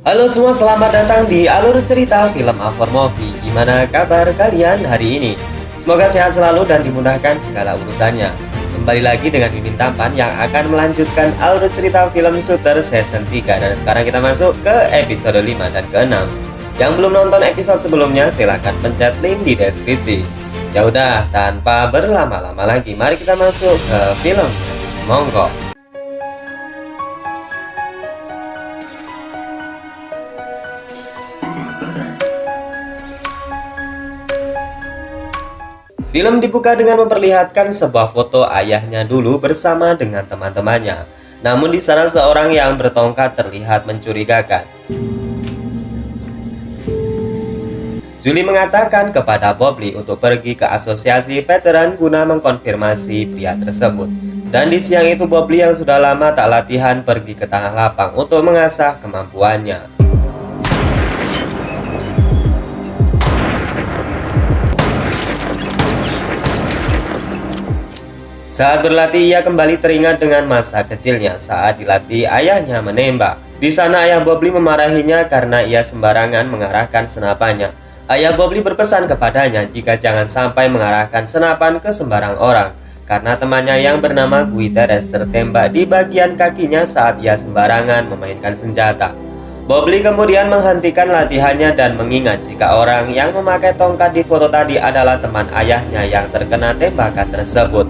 Halo semua, selamat datang di Alur Cerita Film After Movie. Gimana kabar kalian hari ini? Semoga sehat selalu dan dimudahkan segala urusannya. Kembali lagi dengan Mimin Tampan yang akan melanjutkan alur cerita film Shooter Season 3. Dan sekarang kita masuk ke episode 5 dan ke-6. Yang belum nonton episode sebelumnya, silahkan pencet link di deskripsi. Ya udah, tanpa berlama-lama lagi, mari kita masuk ke film. Semongko. Film dibuka dengan memperlihatkan sebuah foto ayahnya dulu bersama dengan teman-temannya. Namun di sana seorang yang bertongkat terlihat mencurigakan. Julie mengatakan kepada Bobley untuk pergi ke asosiasi veteran guna mengkonfirmasi pria tersebut. Dan di siang itu Bobley yang sudah lama tak latihan pergi ke tanah lapang untuk mengasah kemampuannya. Saat berlatih, ia kembali teringat dengan masa kecilnya saat dilatih ayahnya menembak. Di sana ayah Bobley memarahinya karena ia sembarangan mengarahkan senapannya. Ayah Bobley berpesan kepadanya jika jangan sampai mengarahkan senapan ke sembarang orang, karena temannya yang bernama Guy Teres tertembak di bagian kakinya saat ia sembarangan memainkan senjata. Bobley kemudian menghentikan latihannya dan mengingat jika orang yang memakai tongkat di foto tadi adalah teman ayahnya yang terkena tembakan tersebut.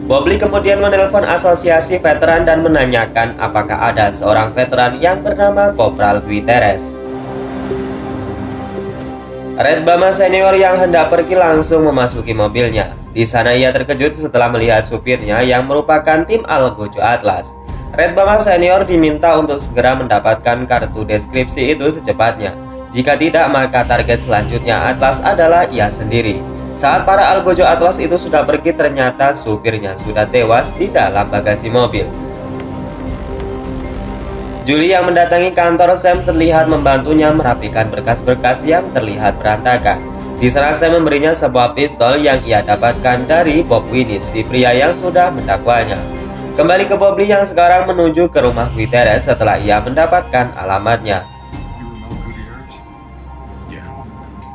Bobley kemudian menelpon asosiasi veteran dan menanyakan apakah ada seorang veteran yang bernama Kopral Guy Teres. Red Bama senior yang hendak pergi langsung memasuki mobilnya. Di sana ia terkejut setelah melihat supirnya yang merupakan tim Algojo Atlas. Red Bama senior diminta untuk segera mendapatkan kartu deskripsi itu secepatnya. Jika tidak, maka target selanjutnya Atlas adalah ia sendiri. Saat para Algojo Atlas itu sudah pergi, ternyata supirnya sudah tewas di dalam bagasi mobil. Julie yang mendatangi kantor Sam terlihat membantunya merapikan berkas-berkas yang terlihat berantakan. Di sana Sam memberinya sebuah pistol yang ia dapatkan dari Bob Winnie, si pria yang sudah mendakwanya. Kembali ke Bobley yang sekarang menuju ke rumah Guy Teres setelah ia mendapatkan alamatnya.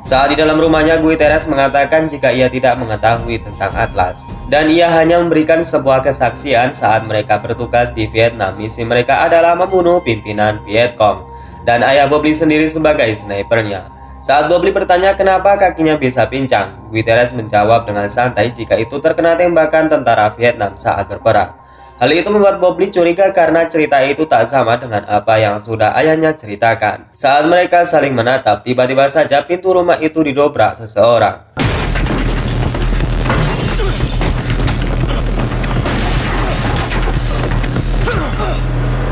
Saat di dalam rumahnya, Guy Teres mengatakan jika ia tidak mengetahui tentang Atlas dan ia hanya memberikan sebuah kesaksian saat mereka bertugas di Vietnam. Misi mereka adalah membunuh pimpinan Vietcong dan ayah Bobley sendiri sebagai snipernya. Saat Bobley bertanya kenapa kakinya bisa pincang, Guy Teres menjawab dengan santai jika itu terkena tembakan tentara Vietnam saat berperang. Hal itu membuat Bobley curiga karena cerita itu tak sama dengan apa yang sudah ayahnya ceritakan. Saat mereka saling menatap, tiba-tiba saja pintu rumah itu didobrak seseorang.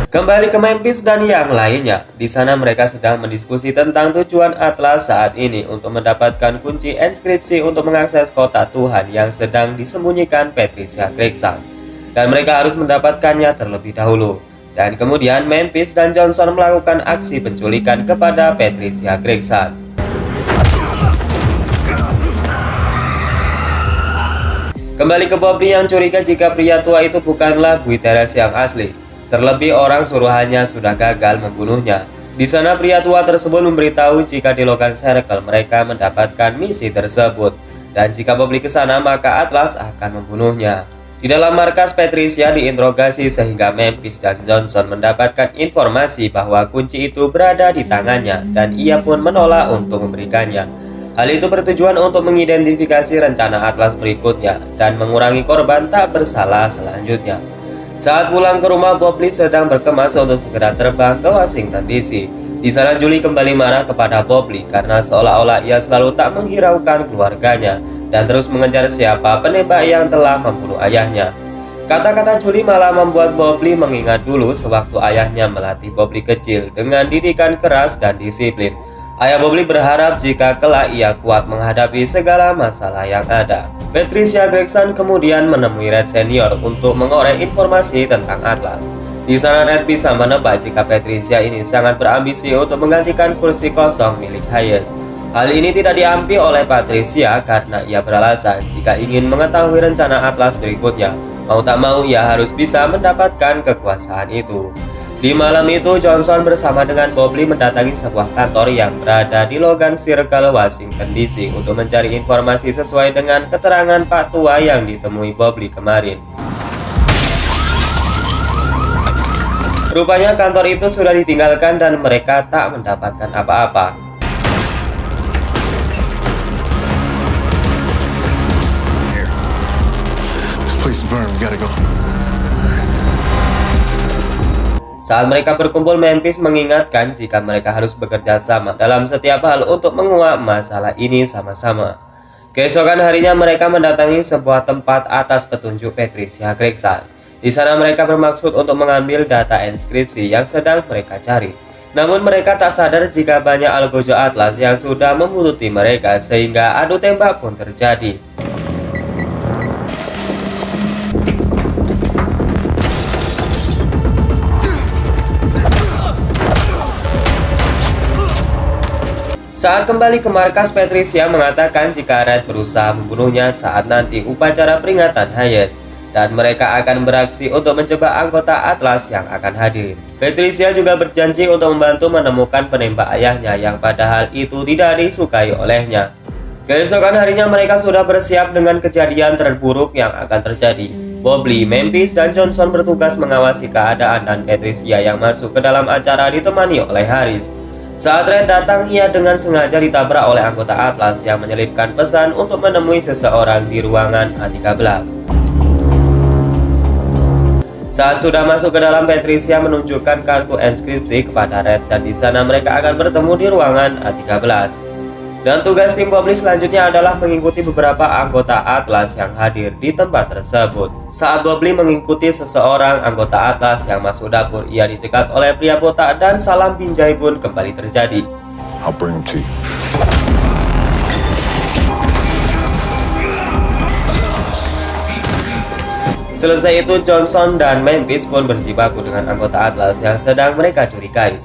Kembali ke Memphis dan yang lainnya. Di sana mereka sedang mendiskusi tentang tujuan Atlas saat ini untuk mendapatkan kunci inskripsi untuk mengakses kota Tuhan yang sedang disembunyikan Patricia Gregson. Dan mereka harus mendapatkannya terlebih dahulu. Dan kemudian Memphis dan Johnson melakukan aksi penculikan kepada Patricia Gregson. Kembali ke Bobley yang curiga jika pria tua itu bukanlah Guy Teres yang asli. Terlebih orang suruhannya sudah gagal membunuhnya. Di sana pria tua tersebut memberitahu jika di Logan Circle mereka mendapatkan misi tersebut. Dan jika Bobley ke sana maka Atlas akan membunuhnya. Di dalam markas Patricia diinterogasi sehingga Memphis dan Johnson mendapatkan informasi bahwa kunci itu berada di tangannya dan ia pun menolak untuk memberikannya. Hal itu bertujuan untuk mengidentifikasi rencana Atlas berikutnya dan mengurangi korban tak bersalah selanjutnya. Saat pulang ke rumah, Bobley sedang berkemas untuk segera terbang ke Washington DC. Di sana Julie kembali marah kepada Bobley karena seolah-olah ia selalu tak menghiraukan keluarganya dan terus mengejar siapa penembak yang telah membunuh ayahnya. Kata-kata Julie malah membuat Bobley mengingat dulu sewaktu ayahnya melatih Bobley kecil dengan didikan keras dan disiplin. Ayah Bobley berharap jika kelak ia kuat menghadapi segala masalah yang ada. Patricia Gregson kemudian menemui Red Senior untuk mengorek informasi tentang Atlas. Di sana Red bisa menebak jika Patricia ini sangat berambisi untuk menggantikan kursi kosong milik Hayes. Hal ini tidak diambil oleh Patricia karena ia beralasan jika ingin mengetahui rencana Atlas berikutnya, mau tak mau ia harus bisa mendapatkan kekuasaan itu. Di malam itu, Johnson bersama dengan Bob Lee mendatangi sebuah kantor yang berada di Logan Circle, Washington DC untuk mencari informasi sesuai dengan keterangan Pak Tua yang ditemui Bob Lee kemarin. Rupanya kantor itu sudah ditinggalkan dan mereka tak mendapatkan apa-apa. Saat mereka berkumpul, Memphis mengingatkan jika mereka harus bekerja sama dalam setiap hal untuk menguak masalah ini sama-sama. Keesokan harinya mereka mendatangi sebuah tempat atas petunjuk Patricia Gregson. Di sana mereka bermaksud untuk mengambil data inskripsi yang sedang mereka cari. Namun mereka tak sadar jika banyak algojo Atlas yang sudah membunuti mereka sehingga adu tembak pun terjadi. Saat kembali ke markas, Patricia mengatakan jika Red berusaha membunuhnya saat nanti upacara peringatan Hayes, dan mereka akan beraksi untuk menjebak anggota Atlas yang akan hadir. Patricia juga berjanji untuk membantu menemukan penembak ayahnya yang padahal itu tidak disukai olehnya. Keesokan harinya mereka sudah bersiap dengan kejadian terburuk yang akan terjadi. Bob Lee, Memphis, dan Johnson bertugas mengawasi keadaan dan Patricia yang masuk ke dalam acara ditemani oleh Harris. Saat Red datang, ia dengan sengaja ditabrak oleh anggota Atlas yang menyelipkan pesan untuk menemui seseorang di ruangan A13. Saat sudah masuk ke dalam, Patricia menunjukkan kartu inskripsi kepada Red dan di sana mereka akan bertemu di ruangan A13. Dan tugas tim Bob Lee selanjutnya adalah mengikuti beberapa anggota Atlas yang hadir di tempat tersebut. Saat Bob Lee mengikuti seseorang anggota Atlas yang masuk dapur, ia dicegat oleh pria botak dan salam binjai pun kembali terjadi. I'll bring him to you. Selesai itu, Johnson dan Memphis pun berjibaku dengan anggota Atlas yang sedang mereka curigai.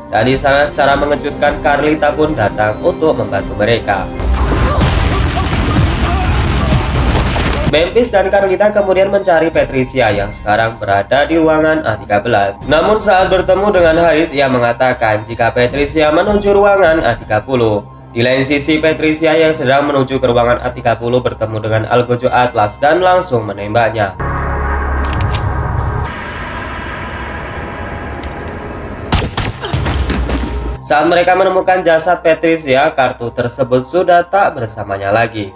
Dan di sana secara mengejutkan, Carlita pun datang untuk membantu mereka. Memphis dan Carlita kemudian mencari Patricia yang sekarang berada di ruangan A13. Namun saat bertemu dengan Harris, ia mengatakan jika Patricia menuju ruangan A30. Di lain sisi, Patricia yang sedang menuju ke ruangan A30 bertemu dengan algojo Atlas dan langsung menembaknya. Saat mereka menemukan jasad Patricia, kartu tersebut sudah tak bersamanya lagi.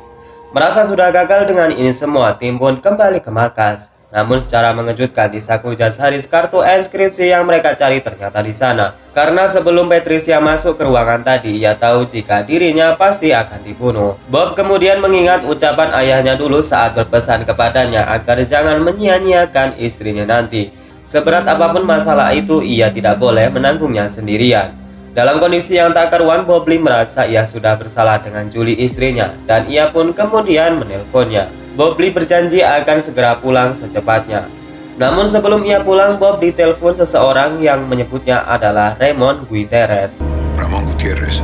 Merasa sudah gagal dengan ini semua, tim pun kembali ke markas. Namun secara mengejutkan, di saku jas Harris kartu inskripsi yang mereka cari ternyata di sana. Karena sebelum Patricia masuk ke ruangan tadi, ia tahu jika dirinya pasti akan dibunuh. Bob kemudian mengingat ucapan ayahnya dulu saat berpesan kepadanya agar jangan menyia-nyiakan istrinya nanti. Seberat apapun masalah itu, ia tidak boleh menanggungnya sendirian. Dalam kondisi yang tak karuan, Bob Lee merasa ia sudah bersalah dengan Julie istrinya, dan ia pun kemudian menelponnya. Bob Lee berjanji akan segera pulang secepatnya. Namun sebelum ia pulang, Bob ditelepon seseorang yang menyebutnya adalah Ramon Gutierrez. Ramon Gutierrez.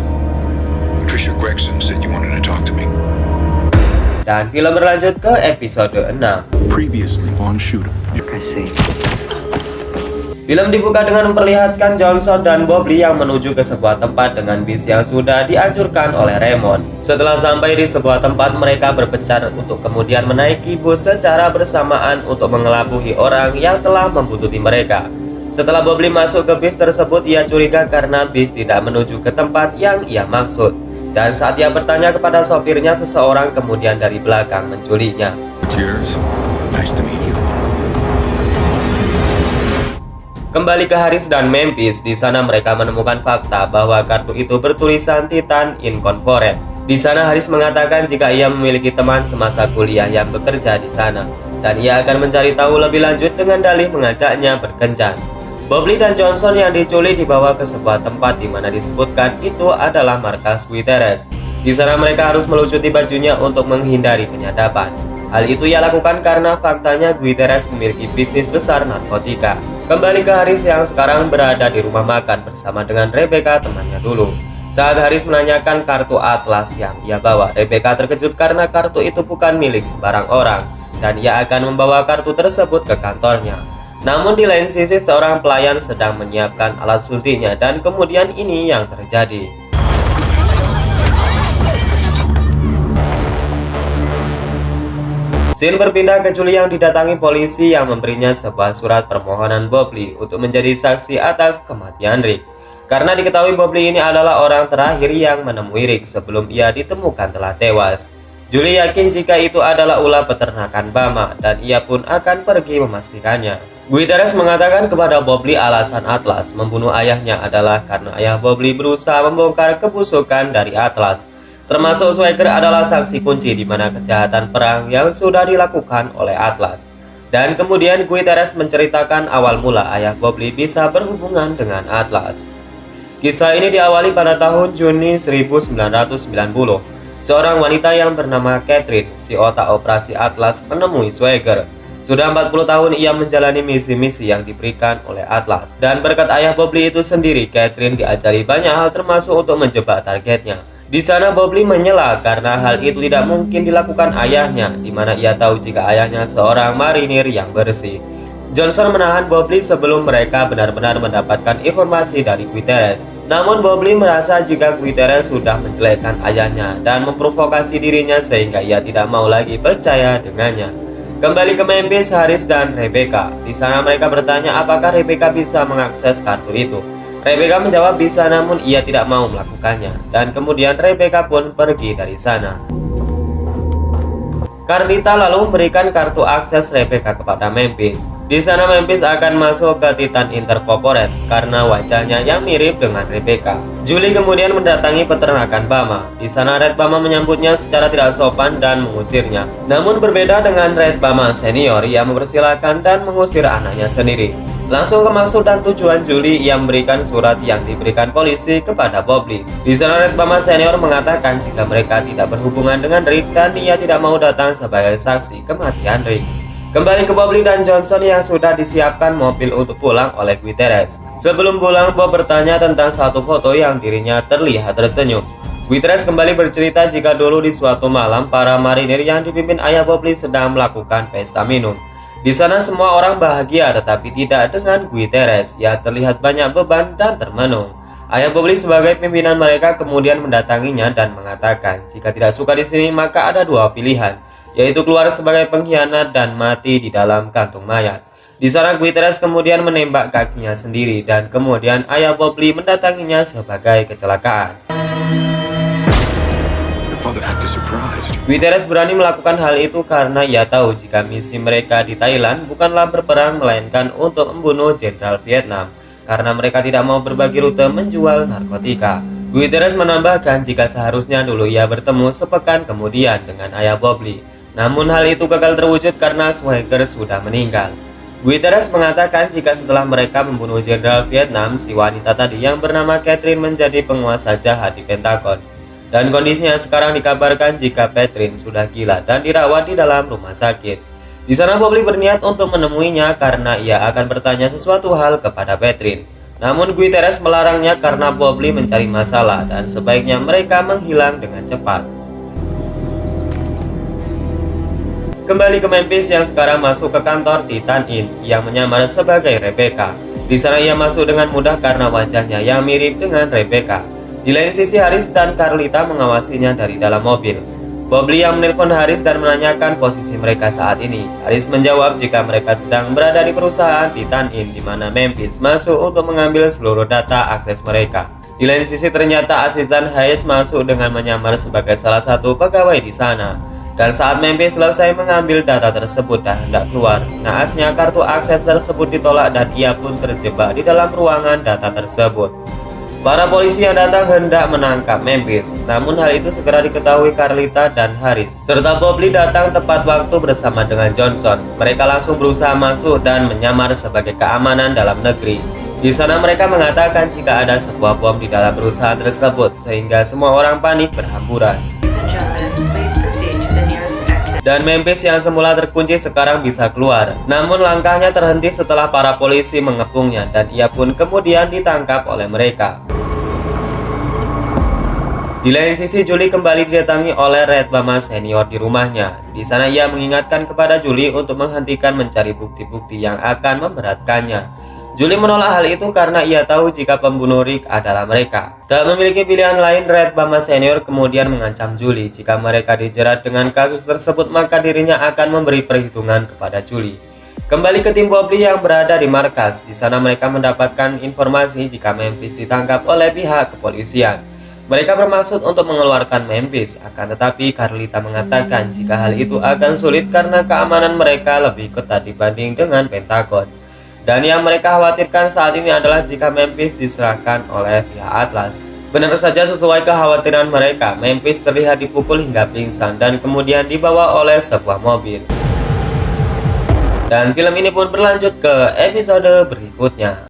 Patricia Gregson said you wanted to talk to me. Dan film berlanjut ke episode 6. Previously on Shooter. I see. Film dibuka dengan memperlihatkan Johnson dan Bob Lee yang menuju ke sebuah tempat dengan bis yang sudah dihancurkan oleh Raymond. Setelah sampai di sebuah tempat, mereka berpencar untuk kemudian menaiki bus secara bersamaan untuk mengelabui orang yang telah membuntuti mereka. Setelah Bob Lee masuk ke bis tersebut, ia curiga karena bis tidak menuju ke tempat yang ia maksud. Dan saat ia bertanya kepada sopirnya, seseorang kemudian dari belakang menculiknya. Cheers. Nice to meet you. Kembali ke Harris dan Memphis, di sana mereka menemukan fakta bahwa kartu itu bertulisan Titan Incorporated. Di sana Harris mengatakan jika ia memiliki teman semasa kuliah yang bekerja di sana, dan ia akan mencari tahu lebih lanjut dengan dalih mengajaknya berkencan. Bob Lee dan Johnson yang diculik dibawa ke sebuah tempat di mana disebutkan itu adalah markas Gutierrez. Di sana mereka harus melucuti bajunya untuk menghindari penyadapan. Hal itu ia lakukan karena faktanya Gutierrez memiliki bisnis besar narkotika. Kembali ke Harris yang sekarang berada di rumah makan bersama dengan Rebecca, temannya dulu. Saat Haris menanyakan kartu atlas yang ia bawa, Rebecca terkejut karena kartu itu bukan milik sembarang orang dan ia akan membawa kartu tersebut ke kantornya. Namun di lain sisi seorang pelayan sedang menyiapkan alat suntiknya dan kemudian ini yang terjadi. Scene berpindah ke Julie yang didatangi polisi yang memberinya sebuah surat permohonan Bob Lee untuk menjadi saksi atas kematian Rick. Karena diketahui Bob Lee ini adalah orang terakhir yang menemui Rick sebelum ia ditemukan telah tewas. Julie yakin jika itu adalah ulah peternakan Bama dan ia pun akan pergi memastikannya. Guterres mengatakan kepada Bob Lee alasan Atlas membunuh ayahnya adalah karena ayah Bob Lee berusaha membongkar kebusukan dari Atlas. Termasuk Swagger adalah saksi kunci di mana kejahatan perang yang sudah dilakukan oleh Atlas. Dan kemudian Guterres menceritakan awal mula ayah Bob Lee bisa berhubungan dengan Atlas. Kisah ini diawali pada tahun Juni 1990. Seorang wanita yang bernama Catherine, si otak operasi Atlas, menemui Swagger. Sudah 40 tahun ia menjalani misi-misi yang diberikan oleh Atlas. Dan berkat ayah Bob Lee itu sendiri, Catherine diajari banyak hal termasuk untuk menjebak targetnya. Di sana Bob Lee menyela karena hal itu tidak mungkin dilakukan ayahnya, di mana ia tahu jika ayahnya seorang marinir yang bersih. Johnson menahan Bob Lee sebelum mereka benar-benar mendapatkan informasi dari Guterres. Namun Bob Lee merasa jika Guterres sudah menjelekkan ayahnya dan memprovokasi dirinya sehingga ia tidak mau lagi percaya dengannya. Kembali ke Memphis, Haris dan Rebecca. Di sana mereka bertanya apakah Rebecca bisa mengakses kartu itu. Rebecca menjawab bisa, namun ia tidak mau melakukannya. Dan kemudian Rebecca pun pergi dari sana. Carlita lalu memberikan kartu akses Rebecca kepada Memphis. Di sana Memphis akan masuk ke Titan Intercorporate karena wajahnya yang mirip dengan Rebecca. Julie kemudian mendatangi peternakan Bama. Di sana Red Bama menyambutnya secara tidak sopan dan mengusirnya. Namun berbeda dengan Red Bama senior, ia mempersilahkan dan mengusir anaknya sendiri. Langsung ke maksud dan tujuan Julie, ia memberikan surat yang diberikan polisi kepada Bob Lee. Di sana Red Bama senior mengatakan jika mereka tidak berhubungan dengan Rick dan ia tidak mau datang sebagai saksi kematian Rick. Kembali ke Bob Lee dan Johnson yang sudah disiapkan mobil untuk pulang oleh Guterres. Sebelum pulang, Bob bertanya tentang satu foto yang dirinya terlihat tersenyum. Guterres kembali bercerita jika dulu di suatu malam para marinir yang dipimpin ayah Bob Lee sedang melakukan pesta minum. Di sana semua orang bahagia tetapi tidak dengan Guterres. Ia terlihat banyak beban dan termenung. Ayah Bob Lee sebagai pimpinan mereka kemudian mendatanginya dan mengatakan jika tidak suka di sini maka ada dua pilihan, yaitu keluar sebagai pengkhianat dan mati di dalam kantung mayat. Di sana Guterres kemudian menembak kakinya sendiri dan kemudian ayah Bob Lee mendatanginya sebagai kecelakaan. Guterres berani melakukan hal itu karena ia tahu jika misi mereka di Thailand bukanlah berperang melainkan untuk membunuh Jenderal Vietnam karena mereka tidak mau berbagi rute menjual narkotika. Guterres menambahkan jika seharusnya dulu ia bertemu sepekan kemudian dengan ayah Bob Lee. Namun hal itu gagal terwujud karena Swagger sudah meninggal. Guterres mengatakan jika setelah mereka membunuh Jenderal Vietnam, si wanita tadi yang bernama Catherine menjadi penguasa jahat di Pentagon. Dan kondisinya sekarang dikabarkan jika Catherine sudah gila dan dirawat di dalam rumah sakit. Di sana Bob Lee berniat untuk menemuinya karena ia akan bertanya sesuatu hal kepada Catherine. Namun Guterres melarangnya karena Bob Lee mencari masalah dan sebaiknya mereka menghilang dengan cepat. Kembali ke Memphis yang sekarang masuk ke kantor Titan Inn yang menyamar sebagai Rebecca. Di sana ia masuk dengan mudah karena wajahnya yang mirip dengan Rebecca. Di lain sisi Haris dan Carlita mengawasinya dari dalam mobil. Bob Lee yang menelpon Haris dan menanyakan posisi mereka saat ini. Haris menjawab jika mereka sedang berada di perusahaan Titan Inn di mana Memphis masuk untuk mengambil seluruh data akses mereka. Di lain sisi ternyata asisten Haris masuk dengan menyamar sebagai salah satu pegawai di sana. Dan saat Memphis selesai mengambil data tersebut dan hendak keluar, naasnya kartu akses tersebut ditolak dan ia pun terjebak di dalam ruangan data tersebut. Para polisi yang datang hendak menangkap Memphis, namun hal itu segera diketahui Carlita dan Haris. Serta Bob Lee datang tepat waktu bersama dengan Johnson. Mereka langsung berusaha masuk dan menyamar sebagai keamanan dalam negeri. Di sana mereka mengatakan jika ada sebuah bom di dalam perusahaan tersebut, sehingga semua orang panik berhamburan. Dan Memphis yang semula terkunci sekarang bisa keluar. Namun langkahnya terhenti setelah para polisi mengepungnya dan ia pun kemudian ditangkap oleh mereka. Di lain sisi, Julie kembali didatangi oleh Red Bama senior di rumahnya. Di sana ia mengingatkan kepada Julie untuk menghentikan mencari bukti-bukti yang akan memberatkannya. Julie menolak hal itu karena ia tahu jika pembunuh Rick adalah mereka. Tak memiliki pilihan lain, Red Bama senior kemudian mengancam Julie jika mereka dijerat dengan kasus tersebut maka dirinya akan memberi perhitungan kepada Julie. Kembali ke tim Bobby yang berada di markas. Di sana mereka mendapatkan informasi jika Memphis ditangkap oleh pihak kepolisian. Mereka bermaksud untuk mengeluarkan Memphis, akan tetapi Carlita mengatakan jika hal itu akan sulit karena keamanan mereka lebih ketat dibanding dengan Pentagon. Dan yang mereka khawatirkan saat ini adalah jika Memphis diserahkan oleh pihak Atlas. Benar saja sesuai kekhawatiran mereka, Memphis terlihat dipukul hingga pingsan dan kemudian dibawa oleh sebuah mobil. Dan film ini pun berlanjut ke episode berikutnya.